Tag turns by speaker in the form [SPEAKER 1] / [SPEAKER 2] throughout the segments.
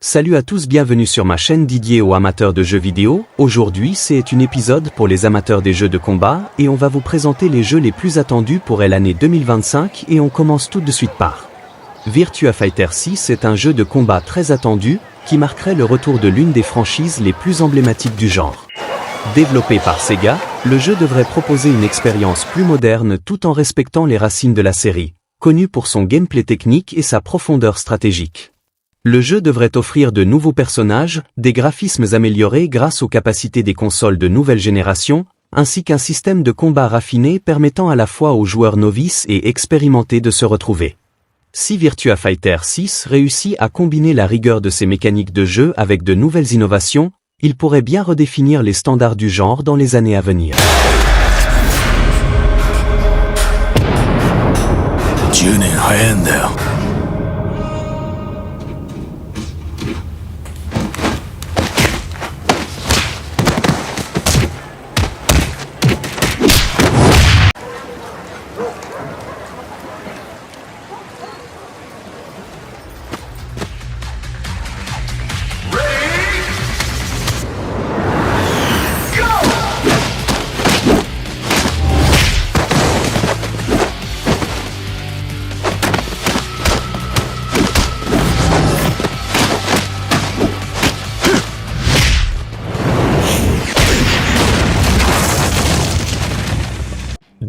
[SPEAKER 1] Salut à tous, bienvenue sur ma chaîne dédiée aux amateurs de jeux vidéo. Aujourd'hui c'est un épisode pour les amateurs des jeux de combat et on va vous présenter les jeux les plus attendus pour l'année 2025 et on commence tout de suite par Virtua Fighter 6 est un jeu de combat très attendu qui marquerait le retour de l'une des franchises les plus emblématiques du genre. Développé par Sega, le jeu devrait proposer une expérience plus moderne tout en respectant les racines de la série, connue pour son gameplay technique et sa profondeur stratégique. Le jeu devrait offrir de nouveaux personnages, des graphismes améliorés grâce aux capacités des consoles de nouvelle génération, ainsi qu'un système de combat raffiné permettant à la fois aux joueurs novices et expérimentés de se retrouver. Si Virtua Fighter 6 réussit à combiner la rigueur de ses mécaniques de jeu avec de nouvelles innovations, il pourrait bien redéfinir les standards du genre dans les années à venir.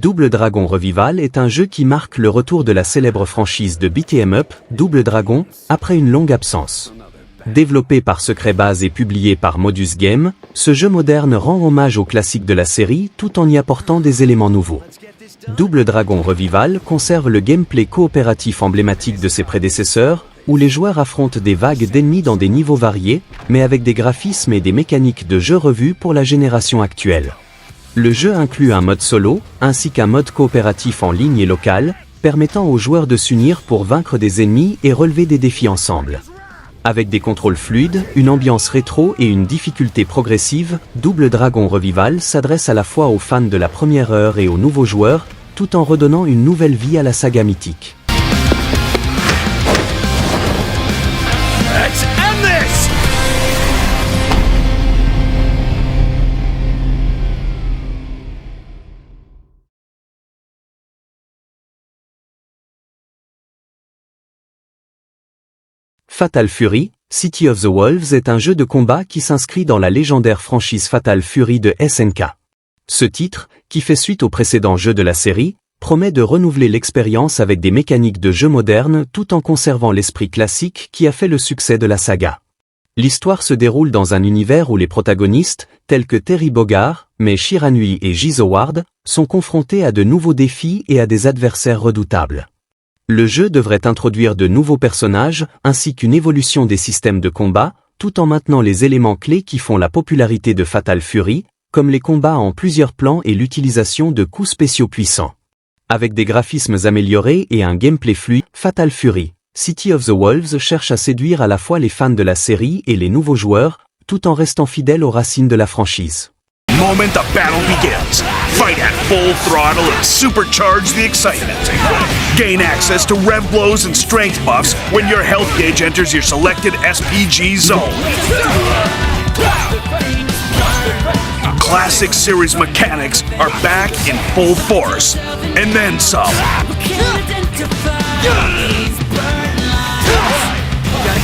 [SPEAKER 1] Double Dragon Revival est un jeu qui marque le retour de la célèbre franchise de beat'em up, Double Dragon, après une longue absence. Développé par Secret Base et publié par Modus Game, ce jeu moderne rend hommage aux classiques de la série tout en y apportant des éléments nouveaux. Double Dragon Revival conserve le gameplay coopératif emblématique de ses prédécesseurs, où les joueurs affrontent des vagues d'ennemis dans des niveaux variés, mais avec des graphismes et des mécaniques de jeu revus pour la génération actuelle. Le jeu inclut un mode solo, ainsi qu'un mode coopératif en ligne et local, permettant aux joueurs de s'unir pour vaincre des ennemis et relever des défis ensemble. Avec des contrôles fluides, une ambiance rétro et une difficulté progressive, Double Dragon Revival s'adresse à la fois aux fans de la première heure et aux nouveaux joueurs, tout en redonnant une nouvelle vie à la saga mythique.
[SPEAKER 2] Let's end this!
[SPEAKER 1] Fatal Fury, City of the Wolves est un jeu de combat qui s'inscrit dans la légendaire franchise Fatal Fury de SNK. Ce titre, qui fait suite au précédent jeu de la série, promet de renouveler l'expérience avec des mécaniques de jeu modernes tout en conservant l'esprit classique qui a fait le succès de la saga. L'histoire se déroule dans un univers où les protagonistes, tels que Terry Bogard, Mei Shiranui et Jizo Ward, sont confrontés à de nouveaux défis et à des adversaires redoutables. Le jeu devrait introduire de nouveaux personnages, ainsi qu'une évolution des systèmes de combat, tout en maintenant les éléments clés qui font la popularité de Fatal Fury, comme les combats en plusieurs plans et l'utilisation de coups spéciaux puissants. Avec des graphismes améliorés et un gameplay fluide, Fatal Fury, City of the Wolves cherche à séduire à la fois les fans de la série et les nouveaux joueurs, tout en restant fidèle aux racines de la franchise.
[SPEAKER 2] Moment the battle begins. Fight at full throttle and supercharge the excitement. Gain access to rev blows and strength buffs when your health gauge enters your selected SPG zone. Classic series mechanics are back in full force, and then some.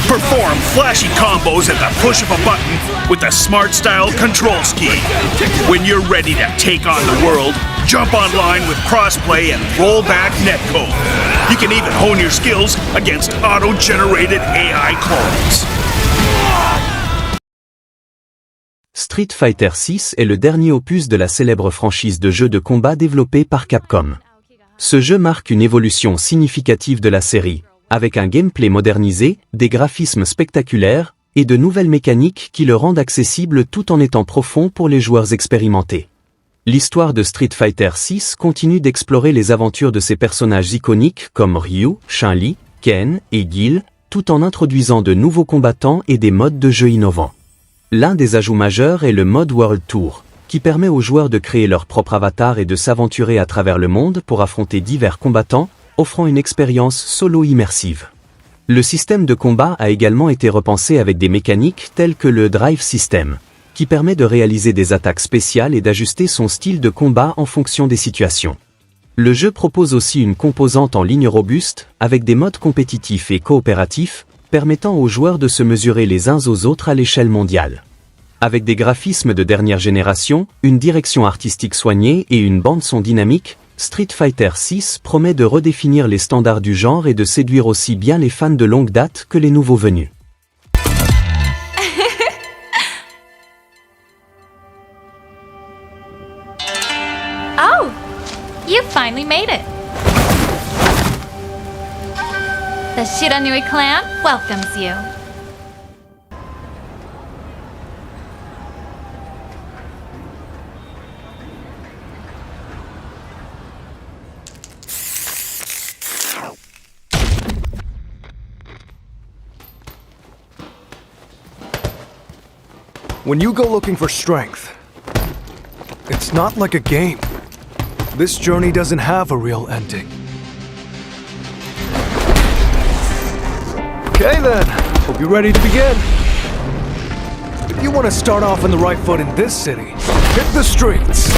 [SPEAKER 2] Perform flashy combos at the push of a button with the Smart Style control scheme. When you're ready to take on the world, jump online with crossplay and rollback netcode. You can even hone your skills against auto-generated AI clones.
[SPEAKER 1] Street Fighter 6 est le dernier opus de la célèbre franchise de jeux de combat développée par Capcom. Ce jeu marque une évolution significative de la série, avec un gameplay modernisé, des graphismes spectaculaires, et de nouvelles mécaniques qui le rendent accessible tout en étant profond pour les joueurs expérimentés. L'histoire de Street Fighter 6 continue d'explorer les aventures de ses personnages iconiques comme Ryu, Chun-Li, Ken et Guile, tout en introduisant de nouveaux combattants et des modes de jeu innovants. L'un des ajouts majeurs est le mode World Tour, qui permet aux joueurs de créer leur propre avatar et de s'aventurer à travers le monde pour affronter divers combattants, offrant une expérience solo immersive. Le système de combat a également été repensé avec des mécaniques telles que le Drive System, qui permet de réaliser des attaques spéciales et d'ajuster son style de combat en fonction des situations. Le jeu propose aussi une composante en ligne robuste, avec des modes compétitifs et coopératifs, permettant aux joueurs de se mesurer les uns aux autres à l'échelle mondiale. Avec des graphismes de dernière génération, une direction artistique soignée et une bande-son dynamique, Street Fighter VI promet de redéfinir les standards du genre et de séduire aussi bien les fans de longue date que les nouveaux venus.
[SPEAKER 3] Oh, you finally made it. The Shiranui clan welcomes you.
[SPEAKER 4] When you go looking for strength, it's not like a game. This journey doesn't have a real ending. Okay then, hope you're ready to begin. If you want to start off on the right foot in this city, hit the streets.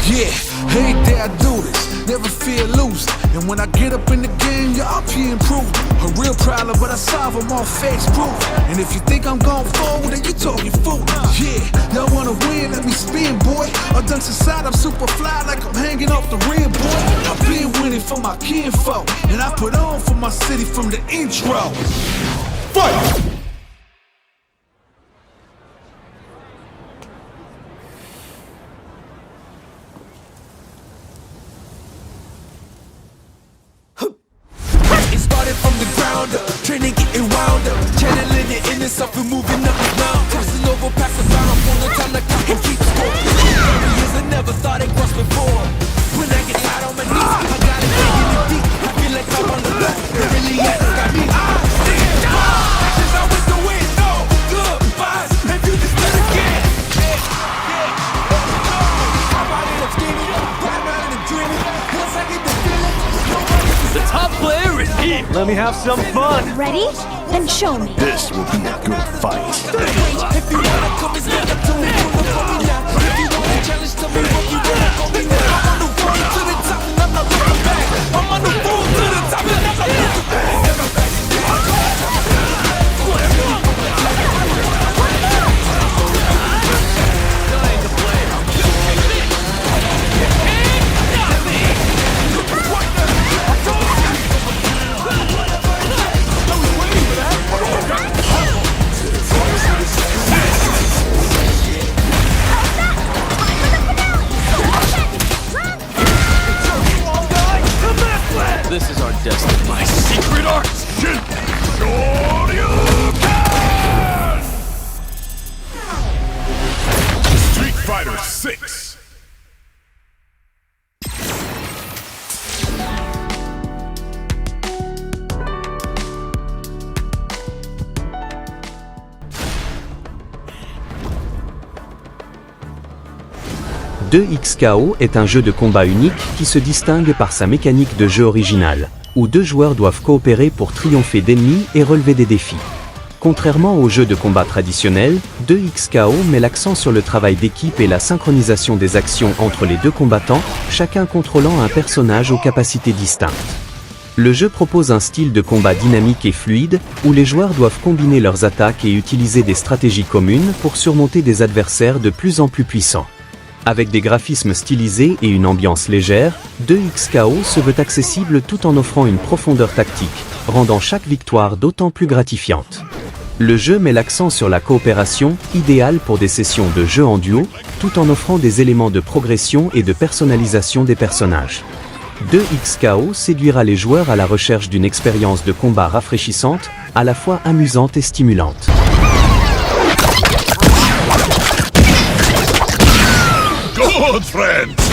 [SPEAKER 5] Yeah, hey there, I do this. Never fear losing. And when I get up in the game, y'all be improved. A real problem, but I solve them all face proof. And if you think I'm going forward, then you talking fool. Yeah, y'all wanna win, let me spin, boy. I done inside, I'm super fly like I'm hanging off the rim, boy. I've been winning for my kinfolk, and I put on for my city from the intro. Fight! Training, getting wound up, channeling it in itself and moving up and down. Crossing over, passing down, I'm on the time the clock and keep score. 30 years I never thought it crossed before. When I get out on my knees, I gotta dig in it deep. I feel like I'm on the block, it really has got me. Actions out with the wind, no goodbyes, and you just did again. I'm out in the skinny, right out in the dreaming. Once I get the feeling,
[SPEAKER 6] The top player is here.
[SPEAKER 4] Let me have some fun.
[SPEAKER 7] Ready? Then show me.
[SPEAKER 2] This will be a good fight.
[SPEAKER 5] if you wanna come and stand up to me, pull up on me now. If you wanna challenge, tell me what you wanna call me now. I'm on the road to the top and I'm not looking back. I'm on the road to the top and I'm not looking back.
[SPEAKER 6] This is our destiny.
[SPEAKER 2] My secret art! Shin Shoryuken! Street Fighter 6.
[SPEAKER 1] « 2XKO » est un jeu de combat unique qui se distingue par sa mécanique de jeu originale, où deux joueurs doivent coopérer pour triompher d'ennemis et relever des défis. Contrairement aux jeux de combat traditionnels, 2XKO met l'accent sur le travail d'équipe et la synchronisation des actions entre les deux combattants, chacun contrôlant un personnage aux capacités distinctes. Le jeu propose un style de combat dynamique et fluide, où les joueurs doivent combiner leurs attaques et utiliser des stratégies communes pour surmonter des adversaires de plus en plus puissants. Avec des graphismes stylisés et une ambiance légère, 2XKO se veut accessible tout en offrant une profondeur tactique, rendant chaque victoire d'autant plus gratifiante. Le jeu met l'accent sur la coopération, idéale pour des sessions de jeu en duo, tout en offrant des éléments de progression et de personnalisation des personnages. 2XKO séduira les joueurs à la recherche d'une expérience de combat rafraîchissante, à la fois amusante et stimulante.
[SPEAKER 2] Good friends!